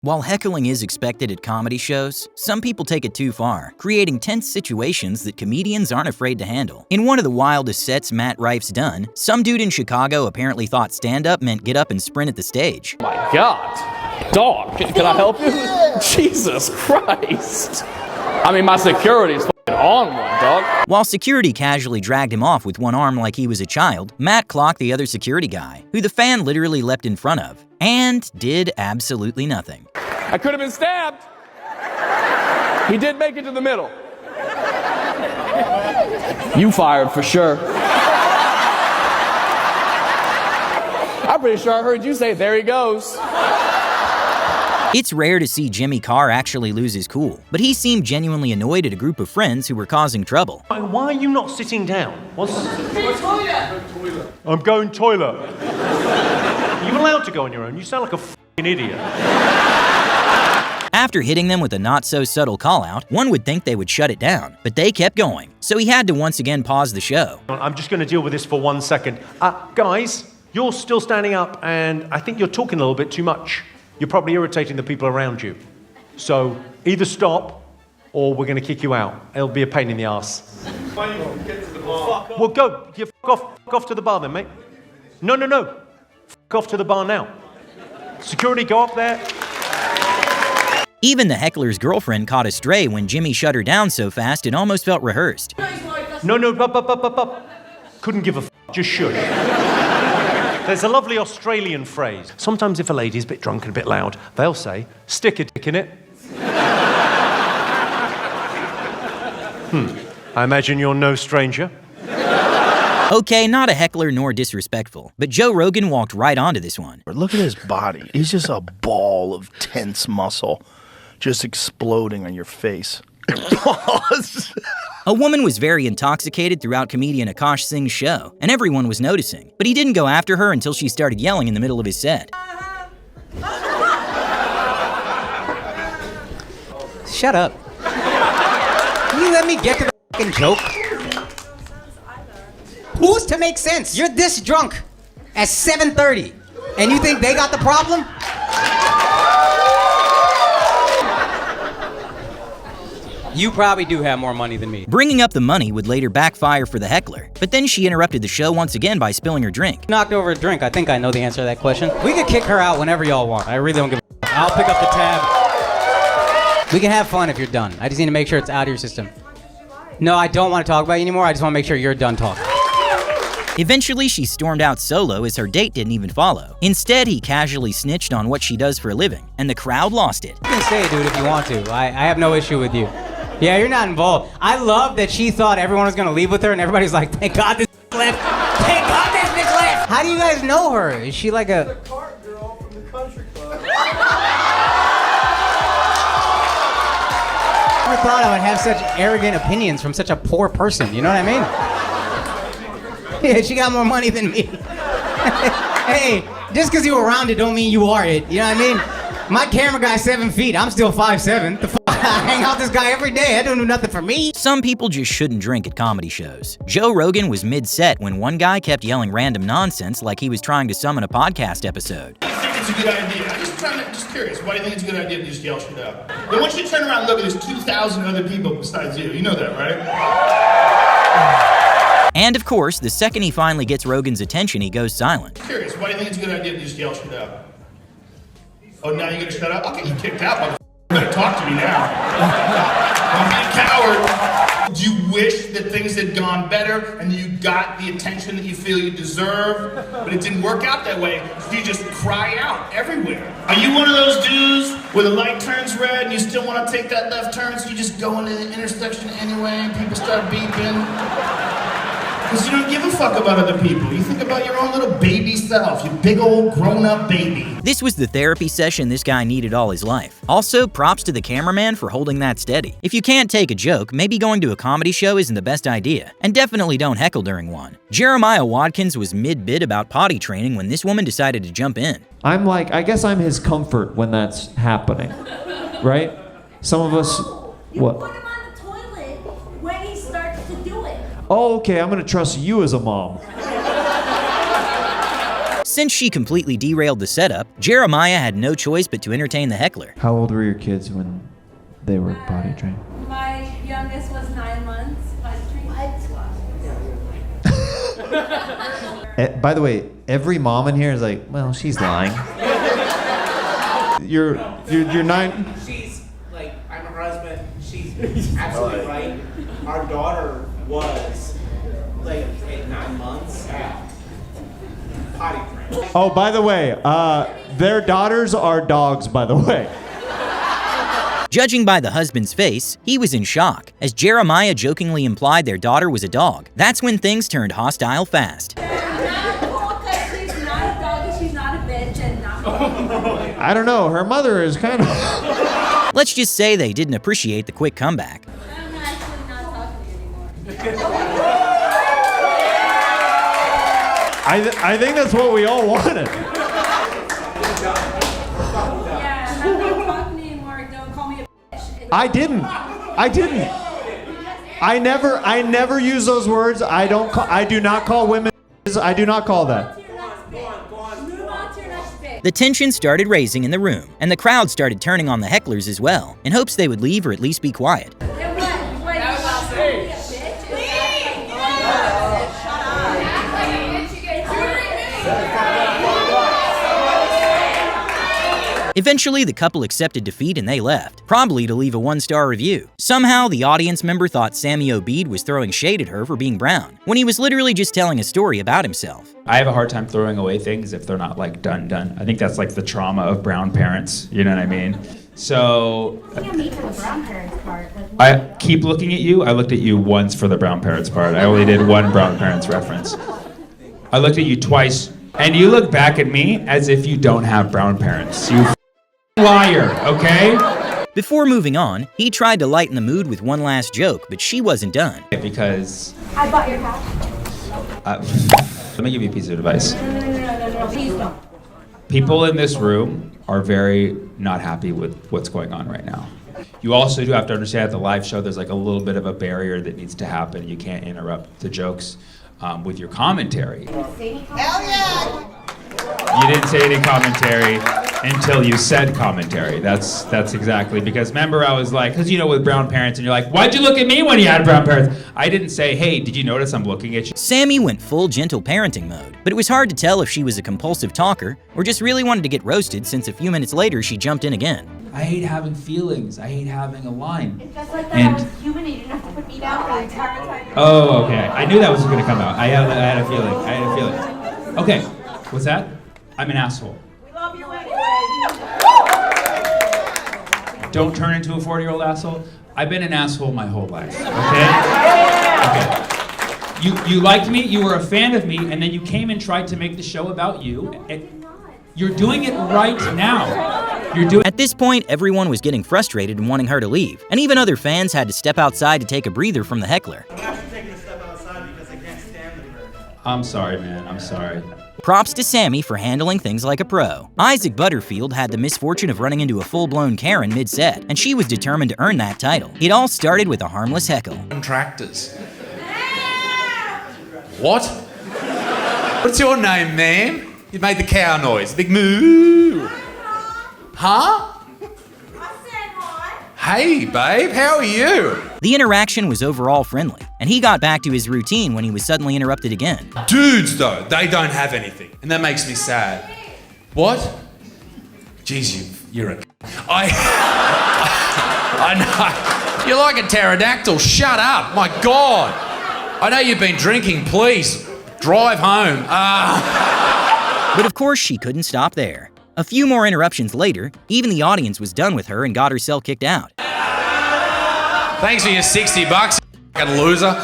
While heckling is expected at comedy shows, some people take it too far, creating tense situations that comedians aren't afraid to handle. In one of the wildest sets Matt Rife's done, some dude in Chicago apparently thought stand-up meant get up and sprint at the stage. My God, dog, can I help you? Jesus Christ. I mean, my security's on one, dog. While security casually dragged him off with one arm like he was a child, Matt clocked the other security guy, who the fan literally leapt in front of, and did absolutely nothing. I could have been stabbed. He did make it to the middle. You fired for sure. I'm pretty sure I heard you say, there he goes. It's rare to see Jimmy Carr actually lose his cool, but he seemed genuinely annoyed at a group of friends who were causing trouble. Why are you not sitting down? I'm going toilet. Are you allowed to go on your own? You sound like a f***ing idiot. After hitting them with a not-so-subtle call-out, one would think they would shut it down, but they kept going, so he had to once again pause the show. I'm just going to deal with this for 1 second. Guys, you're still standing up, and I think you're talking a little bit too much. You're probably irritating the people around you. So either stop, or we're going to kick you out. It'll be a pain in the ass. Get to the bar. Well, go. You f*** off to the bar then, mate. No. F*** off to the bar now. Security, go up there. Even the heckler's girlfriend caught a stray when Jimmy shut her down so fast it almost felt rehearsed. No, up. Couldn't give a f***, just shush. There's a lovely Australian phrase. Sometimes if a lady's a bit drunk and a bit loud, they'll say, stick a dick in it. I imagine you're no stranger. Okay, not a heckler nor disrespectful, but Joe Rogan walked right onto this one. Look at his body. He's just a ball of tense muscle just exploding on your face. Pause. A woman was very intoxicated throughout comedian Akaash Singh's show, and everyone was noticing, but he didn't go after her until she started yelling in the middle of his set. Shut up. Can you let me get to the fucking joke? Who's to make sense? You're this drunk at 7:30, and you think they got the problem? You probably do have more money than me. Bringing up the money would later backfire for the heckler, but then she interrupted the show once again by spilling her drink. Knocked over a drink. I think I know the answer to that question. We could kick her out whenever y'all want. I really don't give a f***. I'll pick up the tab. We can have fun if you're done. I just need to make sure it's out of your system. No, I don't want to talk about you anymore. I just want to make sure you're done talking. Eventually, she stormed out solo as her date didn't even follow. Instead, he casually snitched on what she does for a living, and the crowd lost it. You can say it, dude, if you want to. I have no issue with you. Yeah, you're not involved. I love that she thought everyone was gonna leave with her, and everybody's like, thank God this left. Thank God this bitch left. How do you guys know her? Is she like a... The Carr girl from the country club. I never thought I would have such arrogant opinions from such a poor person, you know what I mean? Yeah, she got more money than me. Hey, just because you're around it don't mean you are it, you know what I mean? My camera guy's 7 feet, I'm still 5'7". The f***, I hang out with this guy every day, that don't do nothing for me. Some people just shouldn't drink at comedy shows. Joe Rogan was mid-set when one guy kept yelling random nonsense like he was trying to summon a podcast episode. I think it's a good idea. I'm just curious. Why do you think it's a good idea to just yell shit out? Then once you turn around and look, there's 2,000 other people besides you. You know that, right? And of course, the second he finally gets Rogan's attention, he goes silent. Curious. Why do you think it's a good idea to just yell shit out? Oh, now you're gonna shut up? I'll get you kicked out, motherfucker. You better talk to me now. Don't be a coward. Do you wish that things had gone better and you got the attention that you feel you deserve, but it didn't work out that way? So you just cry out everywhere. Are you one of those dudes where the light turns red and you still want to take that left turn, so you just go into the intersection anyway and people start beeping? Because you don't give a fuck about other people. You think about your own little baby self, you big old grown-up baby. This was the therapy session this guy needed all his life. Also, props to the cameraman for holding that steady. If you can't take a joke, maybe going to a comedy show isn't the best idea. And definitely don't heckle during one. Jeremiah Watkins was mid-bid about potty training when this woman decided to jump in. I guess I'm his comfort when that's happening, right? Some of us, what? Put him on the toilet when he starts to do it. Oh, okay, I'm gonna trust you as a mom. Since she completely derailed the setup, Jeremiah had no choice but to entertain the heckler. How old were your kids when they were potty trained? My youngest was 9 months. By the way, every mom in here is like, well, she's lying. You're 9. She's like, I'm her husband. She's absolutely right. Our daughter was like at 9 months. Potty trained. Oh, by the way, their daughters are dogs, by the way. Judging by the husband's face, he was in shock, as Jeremiah jokingly implied their daughter was a dog. That's when things turned hostile fast. Not cool because she's not a dog and she's not a bitch and not I don't know, her mother is kind of... Let's just say they didn't appreciate the quick comeback. I'm actually not talking to you anymore. I think that's what we all wanted. Yeah, I'm not talking to you anymore. Don't call me a bitch. I didn't. I never use those words. I do not call women. I do not call that. Move on to your next bit. The tension started raising in the room, and the crowd started turning on the hecklers as well, in hopes they would leave or at least be quiet. And what? Wait, you want to call me a bitch? Eventually, the couple accepted defeat and they left, probably to leave a 1-star review. Somehow, the audience member thought Sammy Obeid was throwing shade at her for being brown, when he was literally just telling a story about himself. I have a hard time throwing away things if they're not like done. I think that's like the trauma of brown parents, you know what I mean? So I keep looking at you. I looked at you once for the brown parents part. I only did one brown parents reference. I looked at you twice, and you look back at me as if you don't have brown parents. You liar, okay? Before moving on, he tried to lighten the mood with one last joke, but she wasn't done. Because I bought your house. let me give you a piece of advice. No, please don't. People in this room are very not happy with what's going on right now. You also do have to understand at the live show there's like a little bit of a barrier that needs to happen. You can't interrupt the jokes with your commentary. Elliot! You didn't say any commentary until you said commentary. That's exactly, because remember I was like, because you know with brown parents and you're like, why'd you look at me when you had brown parents? I didn't say, hey, did you notice I'm looking at you? Sammy went full gentle parenting mode, but it was hard to tell if she was a compulsive talker or just really wanted to get roasted, since a few minutes later she jumped in again. I hate having feelings. I hate having a line. It's just like that. I was human and you didn't have to put me down for the entire time. Oh, okay. I knew that was going to come out. I had a feeling. Okay, what's that? I'm an asshole. We love you anyway. Don't turn into a 40-year-old asshole. I've been an asshole my whole life, okay? You liked me, you were a fan of me, and then you came and tried to make the show about you. You're doing it right now. At this point, everyone was getting frustrated and wanting her to leave, and even other fans had to step outside to take a breather from the heckler. I'm actually taking a step outside because I can't stand them very much. I'm sorry, man. I'm sorry. Props to Sammy for handling things like a pro. Isaac Butterfield had the misfortune of running into a full-blown Karen mid-set, and she was determined to earn that title. It all started with a harmless heckle. Contractors. What? What's your name, ma'am? You made the cow noise. Big moo. Huh? Hey, babe, how are you? The interaction was overall friendly, and he got back to his routine when he was suddenly interrupted again. Dudes, though, they don't have anything. And that makes me sad. What? Jeez, you're a... I know. You're like a pterodactyl. Shut up. My God. I know you've been drinking. Please, drive home. But of course, she couldn't stop there. A few more interruptions later, even the audience was done with her and got herself kicked out. Thanks for your $60, you fucking loser.